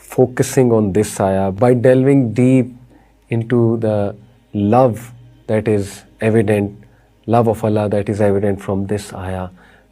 focusing on this ayah, by delving deep into the love that is evident, love of Allah that is evident from this ayah।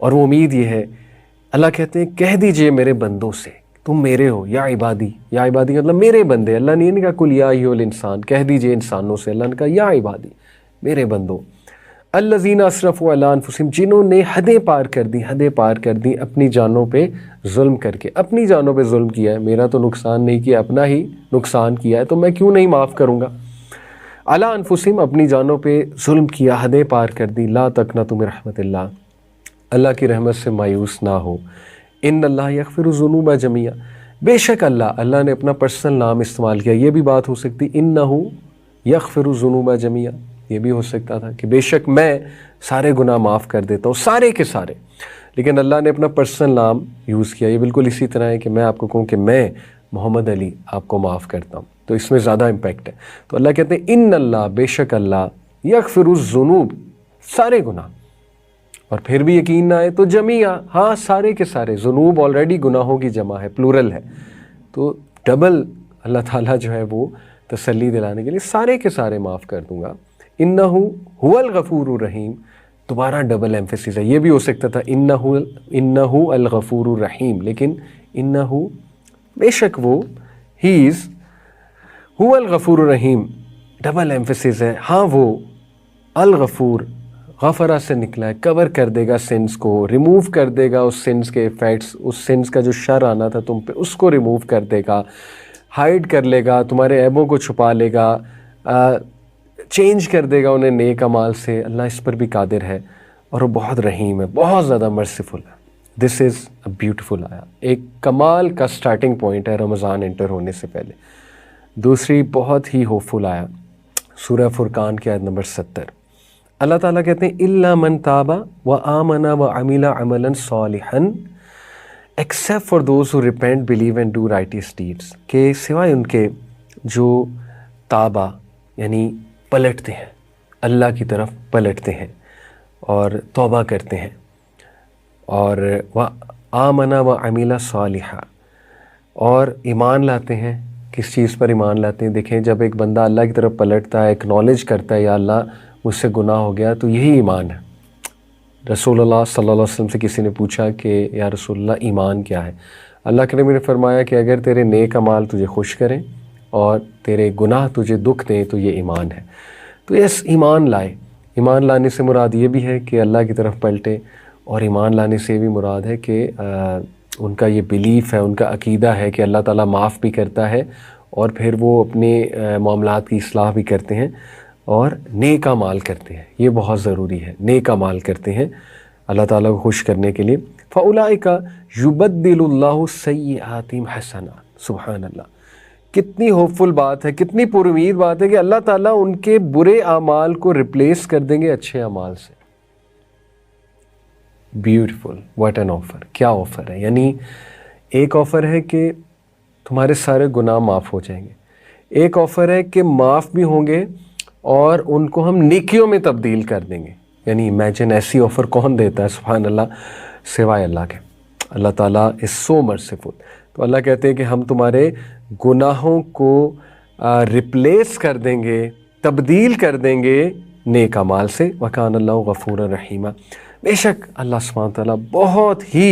اور وہ امید یہ ہے، اللہ کہتے ہیں کہہ دیجئے میرے بندوں سے تم میرے ہو، یا عبادی، یا عبادی مطلب میرے بندے. اللہ نے نہیں کہا کل یا ایھا الانسان، کہہ دیجئے انسانوں سے، اللہ نے کہا یا عبادی، میرے بندوں. الذین اسرفوا علی انفسہم، جنہوں نے حدیں پار کر دی اپنی جانوں پہ ظلم کر کے. اپنی جانوں پہ ظلم کیا ہے، میرا تو نقصان نہیں کیا، اپنا ہی نقصان کیا ہے، تو میں کیوں نہیں معاف کروں گا. علی انفسہم، اپنی جانوں پہ ظلم کیا، حدیں پار کر دی. لا تقنطوا من رحمت اللہ، اللہ کی رحمت سے مایوس نہ ہو. ان اللہ یغفر الذنوب جميعا، بے شک اللہ نے اپنا پرسنل نام استعمال کیا. یہ بھی بات ہو سکتی انہ یغفر الذنوب جميعا، یہ بھی ہو سکتا تھا کہ بے شک میں سارے گناہ معاف کر دیتا ہوں، سارے کے سارے. لیکن اللہ نے اپنا پرسنل نام یوز کیا. یہ بالکل اسی طرح ہے کہ میں آپ کو کہوں کہ میں محمد علی آپ کو معاف کرتا ہوں، تو اس میں زیادہ امپیکٹ ہے. تو اللہ کہتے ہیں ان اللہ، بے شک اللہ، یغفر الذنوب، سارے گناہ. اور پھر بھی یقین نہ آئے تو جمیعہ، ہاں سارے کے سارے. ذنوب آلریڈی گناہوں کی جمع ہے، پلورل ہے، تو ڈبل اللہ تعالیٰ جو ہے وہ تسلی دلانے کے لیے سارے کے سارے معاف کر دوں گا. انہ هو الغفور الرحیم، دوبارہ ڈبل ایمفیسس ہے. یہ بھی ہو سکتا تھا انہ الغفور الرحیم، لیکن انہ، بے شک وہ، ہی از هو الغفور الرحیم، ڈبل ایمفیسس ہے. ہاں وہ الغفور، غفرہ سے نکلا ہے، کور کر دے گا سنس کو، ریموو کر دے گا اس سنس کے ایفیکٹس، اس سنس کا جو شر آنا تھا تم پہ اس کو ریموو کر دے گا، ہائیڈ کر لے گا، تمہارے عیبوں کو چھپا لے گا، چینج کر دے گا انہیں نیک اعمال سے. اللہ اس پر بھی قادر ہے، اور وہ بہت رحیم ہے، بہت زیادہ مرسیفل ہے. دس از اے بیوٹیفل آیا، ایک کمال کا سٹارٹنگ پوائنٹ ہے رمضان انٹر ہونے سے پہلے. دوسری بہت ہی ہوپفل آیا، سورہ فرقان کی آیت نمبر 70. اللہ تعالیٰ کہتے ہیں اِلَّا مَن تَابَ وَآمَنَ وَعَمِلَ عَمَلًا صَالِحًا except for those who repent believe and do righteous deeds, کہ سوائے ان کے جو تابہ یعنی پلٹتے ہیں، اللہ کی طرف پلٹتے ہیں اور توبہ کرتے ہیں، اور وَآمَنَ وَعَمِلَ صَالِحًا، اور ایمان لاتے ہیں. کس چیز پر ایمان لاتے ہیں؟ دیکھیں جب ایک بندہ اللہ کی طرف پلٹتا ہے، ایکنالج کرتا ہے یا اللہ مجھ سے گناہ ہو گیا، تو یہی ایمان ہے. رسول اللہ صلی اللہ علیہ وسلم سے کسی نے پوچھا کہ یا رسول اللہ ایمان کیا ہے؟ اللہ کریم نے فرمایا کہ اگر تیرے نیک اعمال تجھے خوش کریں اور تیرے گناہ تجھے دکھ دیں تو یہ ایمان ہے. تو یس، ایمان لائے. ایمان لانے سے مراد یہ بھی ہے کہ اللہ کی طرف پلٹے، اور ایمان لانے سے یہ بھی مراد ہے کہ ان کا یہ بلیف ہے، ان کا عقیدہ ہے کہ اللہ تعالیٰ معاف بھی کرتا ہے، اور پھر وہ اپنے معاملات کی اصلاح بھی کرتے ہیں اور نیک اعمال کرتے ہیں. یہ بہت ضروری ہے، نیک اعمال کرتے ہیں اللہ تعالیٰ کو خوش کرنے کے لیے. فَأُولَٰئِكَ يُبَدِّلُ اللَّهُ سَيِّئَاتِهِمْ حَسَنَاتٍ. سبحان اللہ، کتنی ہوپفل بات ہے، کتنی پر امید بات ہے کہ اللہ تعالیٰ ان کے برے اعمال کو ریپلیس کر دیں گے اچھے اعمال سے. بیوٹیفل، واٹ این آفر، کیا آفر ہے. یعنی ایک آفر ہے کہ تمہارے سارے گناہ معاف ہو جائیں گے، ایک آفر ہے کہ معاف بھی ہوں گے اور ان کو ہم نیکیوں میں تبدیل کر دیں گے. یعنی امیجن ایسی آفر کون دیتا ہے سبحان اللہ سوائے اللہ کے. اللہ تعالیٰ از سو مرسیفل. تو اللہ کہتے ہیں کہ ہم تمہارے گناہوں کو ریپلیس کر دیں گے، تبدیل کر دیں گے نیک اعمال سے. وَكَانَ اللَّهُ غَفُورًا رَحِيمًا، بے شک اللہ سبحانہ تعالیٰ بہت ہی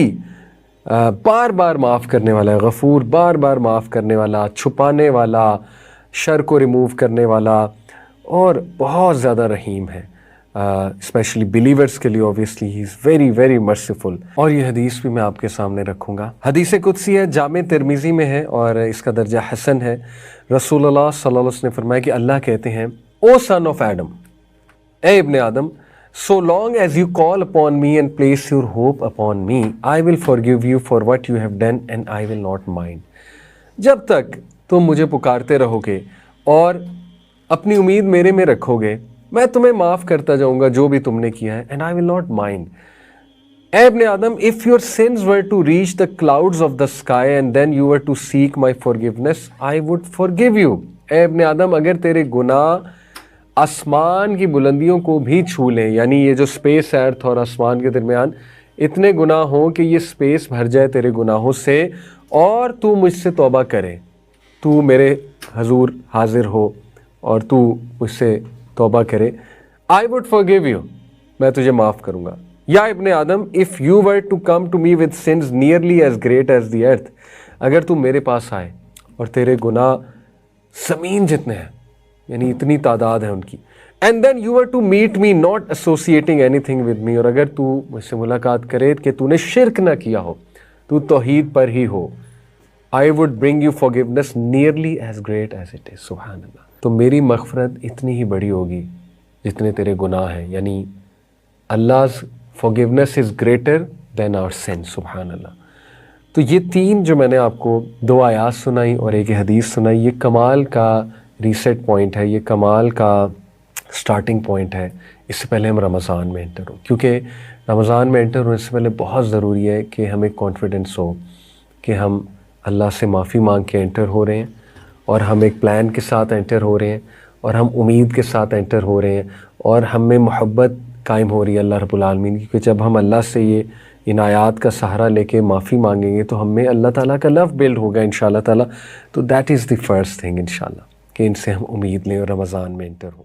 بار بار معاف کرنے والا ہے. غفور، بار بار معاف کرنے والا، چھپانے والا، شر کو ریموو کرنے والا، اور بہت زیادہ رحیم ہے. اسپیشلی بلیورز کے لیے obviously he is very very merciful. اور یہ حدیث بھی میں آپ کے سامنے رکھوں گا. حدیث قدسی ہے، جامع ترمذی میں ہے اور اس کا درجہ حسن ہے. رسول اللہ صلی اللہ علیہ وسلم نے فرمایا کہ اللہ کہتے ہیں او سن آف ایڈم، اے ابن آدم، so long as you call upon me and place your hope upon me, I will forgive you for what you have done and I will not mind. جب تک تم مجھے پکارتے رہو گے اور اپنی امید میرے میں رکھو گے، میں تمہیں معاف کرتا جاؤں گا جو بھی تم نے کیا ہے. and I will not mind. اے ابن آدم، if your sins were to reach the clouds of the sky and then you were to seek my forgiveness, I would forgive you. اے ابن آدم، اگر تیرے گناہ آسمان کی بلندیوں کو بھی چھو لیں، یعنی یہ جو سپیس ہے ارتھ اور آسمان کے درمیان، اتنے گناہ ہوں کہ یہ سپیس بھر جائے تیرے گناہوں سے، اور تو مجھ سے توبہ کرے، تو میرے حضور حاضر ہو اور تو مجھ سے توبہ کرے، I would forgive you، میں تجھے معاف کروں گا. یا ابن آدم if you were to come to me with sins nearly as great as the earth, اگر تو میرے پاس آئے اور تیرے گناہ زمین جتنے ہیں، یعنی اتنی تعداد ہے ان کی، and then you were to meet me not associating anything with me، اور اگر تو مجھ سے ملاقات کرے کہ تو نے شرک نہ کیا ہو، تو توحید پر ہی ہو، I would bring you forgiveness nearly as great as it is. سبحان اللہ. تو میری مغفرت اتنی ہی بڑی ہوگی جتنے تیرے گناہ ہیں، یعنی Allah's forgiveness is greater than our sin. سبحان اللہ. تو یہ تین جو میں نے آپ کو دو آیات سنائی اور ایک حدیث سنائی، یہ کمال کا ریسیٹ پوائنٹ ہے، یہ کمال کا سٹارٹنگ پوائنٹ ہے. اس سے پہلے ہم رمضان میں انٹر ہوں، کیونکہ رمضان میں انٹر ہونے سے پہلے بہت ضروری ہے کہ ہمیں کانفیڈنس ہو کہ ہم اللہ سے معافی مانگ کے انٹر ہو رہے ہیں، اور ہم ایک پلان کے ساتھ انٹر ہو رہے ہیں، اور ہم امید کے ساتھ انٹر ہو رہے ہیں، اور ہم میں محبت قائم ہو رہی ہے اللہ رب العالمین کی، کیونکہ جب ہم اللہ سے یہ ان آیات کا سہارا لے کے معافی مانگیں گے تو ہم میں اللہ تعالیٰ کا لو بلڈ ہوگا انشاءاللہ تعالیٰ. تو that is the first thing انشاءاللہ، کہ ان سے ہم امید لیں اور رمضان میں انٹر ہوں.